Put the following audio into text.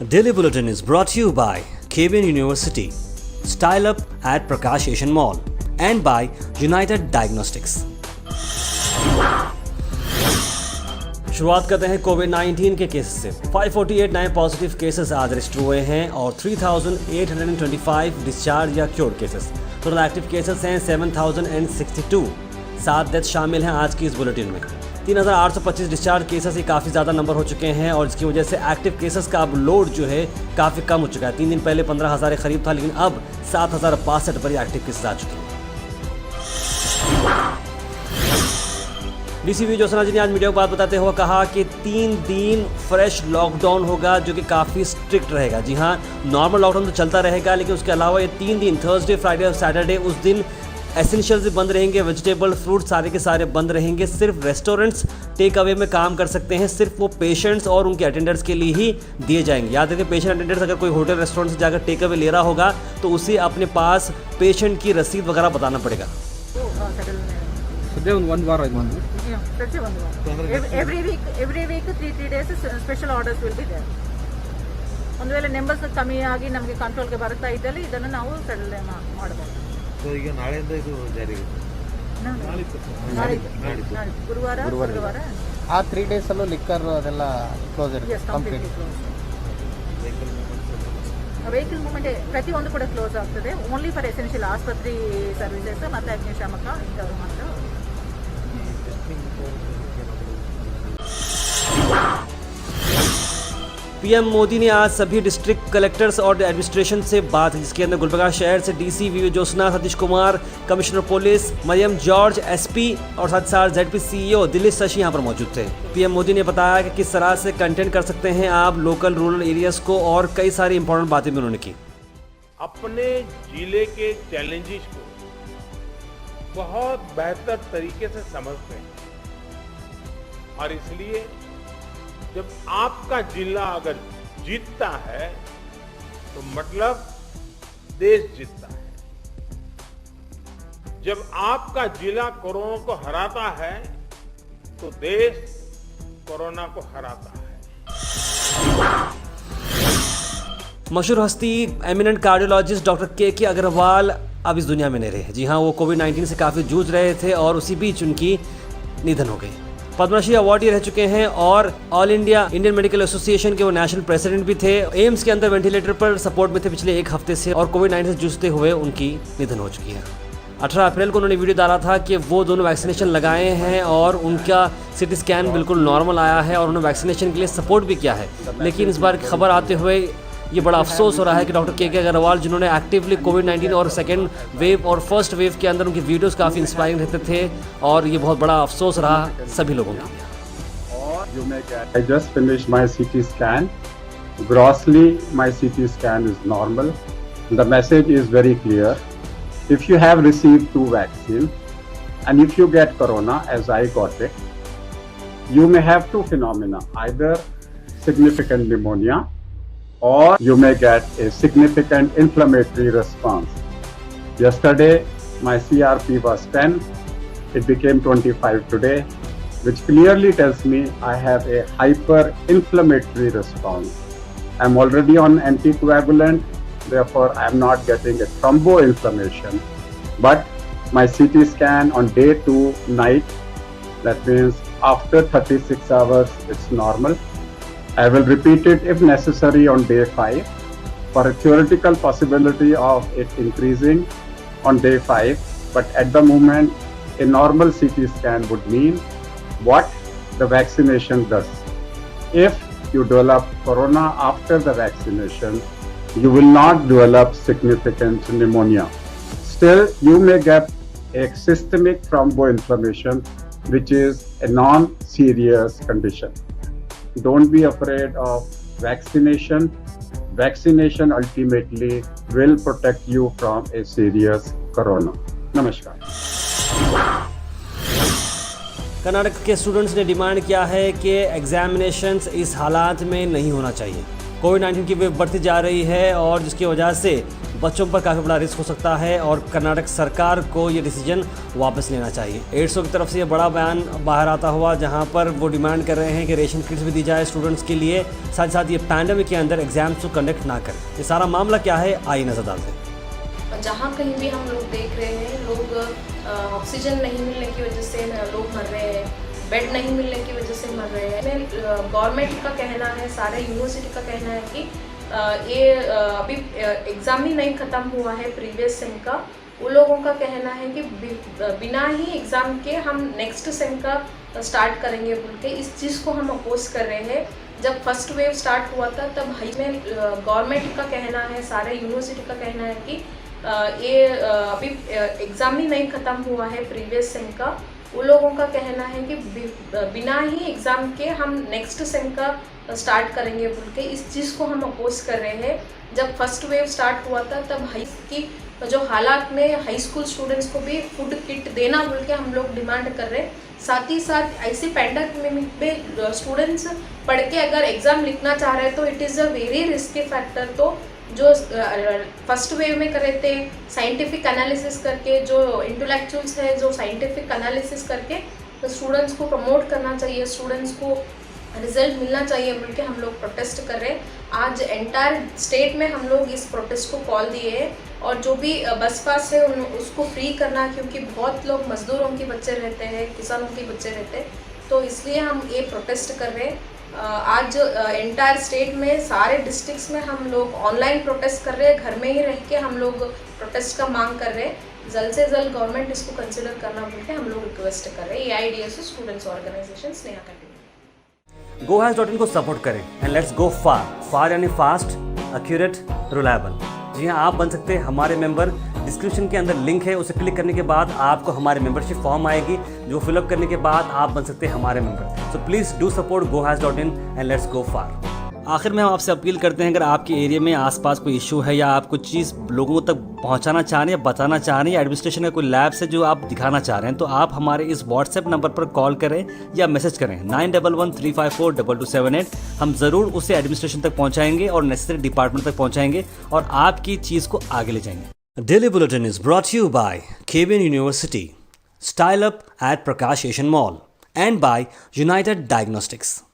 Daily Bulletin is brought to you by KBN University, Style Up at Prakash Asian Mall, and by United Diagnostics. शुरुआत करते हैं कोविड-19 के cases से। 548 नए positive cases आज register हुए हैं और 3,825 डिस्चार्ज या cured cases. Total active cases हैं 7,062। 7 डेथ शामिल हैं आज की इस बुलेटिन में। 3,825 डिस्चार्ज केसेस ही काफ़ी ज़्यादा नंबर हो चुके हैं और इसकी वजह से एक्टिव केसेस का अब लोड जो है काफ़ी कम हो चुका है। 3 दिन पहले 15,000 के करीब था, लेकिन अब 7,062 पर एक्टिव केसेस आ चुके हैं। डीसीपी ज्योत्सना जी ने आज मीडिया को बात बताते हुए कहा कि 3 दिन फ्रेश लॉकडाउन होगा जो कि काफ़ी स्ट्रिक्ट रहेगा। जी हाँ, नॉर्मल लॉकडाउन तो चलता रहेगा, लेकिन उसके अलावा ये 3 दिन थर्सडे, फ्राइडे और सैटरडे उस दिन एसेंशियल्स बंद रहेंगे। वेजिटेबल, फ्रूट सारे के सारे बंद रहेंगे। सिर्फ रेस्टोरेंट्स टेक अवे में काम कर सकते हैं। सिर्फ वो पेशेंट्स और उनके अटेंडर्स के लिए ही दिए जाएंगे। याद रखें, पेशेंट अटेंडर्स अगर कोई होटल रेस्टोरेंट से जाकर टेक अवे ले रहा होगा तो उसे अपने पास पेशेंट की रसीद वगैरह बताना पड़ेगा। Every week 3 days special orders will be there. ಒಂದು ವೇಳೆ ನಂಬರ್ಸ್ ಕಮ್ಮಿ ಆಗಿ ನಮಗೆ ಕಂಟ್ರೋಲ್ಗೆ ಬರ್ತಾ ಇದ್ದಲ್ಲಿ ಇದನ್ನು ನಾವು ಸಡಲ್ ಮಾಡಬಹುದು. ಸೊ ಈಗ ನಾಳೆಯಿಂದ ಇದು ಜಾರಿಗೆ ಗುರುವಾರ ಆ 3 days ಅಲ್ಲೂ ಲಿಕ್ಕರ್ ಅದೆಲ್ಲ ಕ್ಲೋಸ್ ಇರುತ್ತೆ. ಕಂಪ್ಲೀಟ್ ವೆಹಿಕಲ್ ಮೂವ್ಮೆಂಟ್ ಪ್ರತಿಯೊಂದು ಕೂಡ ಕ್ಲೋಸ್ ಆಗ್ತದೆ. ಓನ್ಲಿ ಫಾರ್ ಎಸೆನ್ಷಿಯಲ್ ಆಸ್ಪತ್ರೆ ಸರ್ವಿಸಸ್ ಮತ್ತು ಅಗ್ನಿಶಾಮಕ ಇಂಥವ್ರು ಮಾತ್ರ. पीएम मोदी ने आज सभी डिस्ट्रिक्ट कलेक्टर्स और एडमिनिस्ट्रेशन से बात की, जिसके अंदर गुलबर्गा शहर से DC V Jyotsna, Satish Kumar, commissioner police, Mariam George, SP और साथ जेडपी सीईओ दिलीप शशि यहाँ पर मौजूद थे। पीएम मोदी ने बताया कि किस तरह से कंटेंट कर सकते हैं आप लोकल रूरल एरियाज को, और कई सारी इंपॉर्टेंट बातें भी उन्होंने की। अपने जिले के चैलेंजेस को बहुत बेहतर तरीके से समझते हैं और इसलिए जब आपका जिला अगर जीतता है तो मतलब देश जीतता है। जब आपका जिला कोरोना को हराता है तो देश कोरोना को हराता है। मशहूर हस्ती एमिनेंट कार्डियोलॉजिस्ट डॉक्टर के अग्रवाल अब इस दुनिया में नहीं रहे। जी हाँ, वो कोविड-19 से काफ़ी जूझ रहे थे और उसी बीच उनकी निधन हो गई। पद्मश्री अवार्डी रह चुके हैं और all India Indian medical association के वो नेशनल प्रेसिडेंट भी थे। एम्स के अंदर वेंटिलेटर पर सपोर्ट में थे पिछले 1 हफ्ते से और कोविड-19 से जूझते हुए उनकी निधन हो चुकी है। 18 अप्रैल को उन्होंने वीडियो डाला था कि वो दोनों वैक्सीनेशन लगाए हैं और उनका सिटी स्कैन बिल्कुल नॉर्मल आया है और उन्होंने वैक्सीनेशन के लिए सपोर्ट भी किया है। लेकिन इस बार की खबर आते हुए ये बड़ा अफसोस हो रहा है कि डॉक्टर के अग्रवाल, जिन्होंने एक्टिवली कोविड-19 और सेकेंड वेव और फर्स्ट वेव के अंदर उनकी वीडियोस काफ़ी इंस्पायरिंग रहते थे, और ये बहुत बड़ा अफसोस रहा सभी लोगों के लिए। I just finished my CT scan. Grossly, my CT scan is normal. The message is very clear. If you have received 2 vaccines and if you get corona, as I got it, you may have 2 phenomena, either significant pneumonia or you may get a significant inflammatory response. Yesterday, my CRP was 10. It became 25 today, which clearly tells me I have a hyper-inflammatory response. I'm already on anticoagulant, therefore I'm not getting a thromboinflammation. But my CT scan on day 2 night, that means after 36 hours, it's normal. I will repeat it if necessary on day 5 for a theoretical possibility of it increasing on day 5. But at the moment, a normal CT scan would mean what the vaccination does. If you develop corona after the vaccination, you will not develop significant pneumonia. Still, you may get a systemic thromboinflammation, which is a non-serious condition. Don't be afraid of vaccination. Vaccination ultimately will protect you from a serious corona. Namaskar. Karnataka के students ने demand किया है कि examinations इस हालात में नहीं होना चाहिए। कोविड-19 की वेव बढ़ती जा रही है और जिसकी वजह से बच्चों पर काफ़ी बड़ा रिस्क हो सकता है और कर्नाटक सरकार को ये डिसीजन वापस लेना चाहिए। एड्सो की तरफ से ये बड़ा बयान बाहर आता हुआ, जहाँ पर वो डिमांड कर रहे हैं कि रेशन किट्स भी दी जाए स्टूडेंट्स के लिए, साथ ही साथ ये पैंडेमिक के अंदर एग्जाम्स को कंडक्ट ना करें। ये सारा मामला क्या है, आइए नजर डालते हैं। जहाँ कहीं भी हम लोग देख रहे हैं, लोग ऑक्सीजन नहीं मिलने की वजह से लोग मर रहे हैं, बेड नहीं मिलने की वजह से मर रहे हैं। गवर्नमेंट का कहना है, सारे यूनिवर्सिटी का कहना है कि ये अभी एग्ज़ाम ही नहीं ख़त्म हुआ है प्रीवियस सेम का। उन लोगों का कहना है कि बिना ही एग्ज़ाम के हम नेक्स्ट सेम का स्टार्ट करेंगे बोल के, इस चीज़ को हम अपोज कर रहे हैं। जब फर्स्ट वेव स्टार्ट हुआ था तब में गवर्नमेंट का कहना है, सारे यूनिवर्सिटी का कहना है कि ये अभी एग्ज़ाम ही नहीं ख़त्म हुआ है प्रीवियस सेम का। उन लोगों का कहना है कि बिना ही एग्ज़ाम के हम नेक्स्ट सेम का स्टार्ट करेंगे बोल के, इस चीज़ को हम अपोज कर रहे हैं। जब फर्स्ट वेव स्टार्ट हुआ था तब हाई की जो हालात में हाई स्कूल स्टूडेंट्स को भी फूड किट देना बोल के हम लोग डिमांड कर रहे हैं। साथ ही साथ ऐसे पैंडेमिक में स्टूडेंट्स पढ़ के अगर एग्ज़ाम लिखना चाह रहे हैं तो it is a very risky factor. तो जो फर्स्ट वेव में कर रहे थे साइंटिफिक एनालिसिस करके, जो इंटेलेक्चुअल्स है जो साइंटिफिक एनालिसिस करके तो स्टूडेंट्स को प्रमोट करना चाहिए, स्टूडेंट्स को रिजल्ट मिलना चाहिए बोल के हम लोग प्रोटेस्ट कर रहे हैं। आज एंटायर स्टेट में हम लोग इस प्रोटेस्ट को कॉल दिए हैं और जो भी बस पास है उसको फ्री करना, क्योंकि बहुत लोग मजदूरों के बच्चे रहते हैं, किसानों के बच्चे रहते हैं, तो इसलिए हम ये प्रोटेस्ट कर रहे हैं। आज एंटायर स्टेट में सारे डिस्ट्रिक्ट्स में हम लोग ऑनलाइन प्रोटेस्ट कर रहे हैं, घर में ही रह के हम लोग प्रोटेस्ट का मांग कर रहे हैं। जल्द से जल्द गवर्नमेंट इसको कंसिडर करना बोल के हम लोग रिक्वेस्ट कर रहे हैं। AIDSO students organisation Sneha continue. GoHas.in को सपोर्ट करें एंड लेट्स गो फार यानी फास्ट, एक्यूरेट, रिलायबल। जी हाँ, आप बन सकते हैं हमारे मेंबर। डिस्क्रिप्शन के अंदर लिंक है, उसे क्लिक करने के बाद आपको हमारे मेंबरशिप फॉर्म आएगी, जो फिलअप करने के बाद आप बन सकते हैं हमारे member. So please do support GoHas.in and let's go far. आखिर में हम आपसे अपील करते हैं, अगर आपके एरिया में आसपास कोई इशू है या आप कुछ चीज़ लोगों तक पहुंचाना चाह रहे हैं या बताना चाह रहे हैं, या एडमिनिस्ट्रेशन का कोई लैब से जो आप दिखाना चाह रहे हैं, तो आप हमारे इस व्हाट्सएप नंबर पर कॉल करें या मैसेज करें 9113542278। हम ज़रूर उसे एडमिनिस्ट्रेशन तक पहुंचाएंगे और नेसेसरी डिपार्टमेंट तक पहुंचाएंगे और आपकी चीज़ को आगे ले जाएंगे। Daily bulletin is brought you by KBN University, Style Up at Prakash Asian Mall, and by United Diagnostics.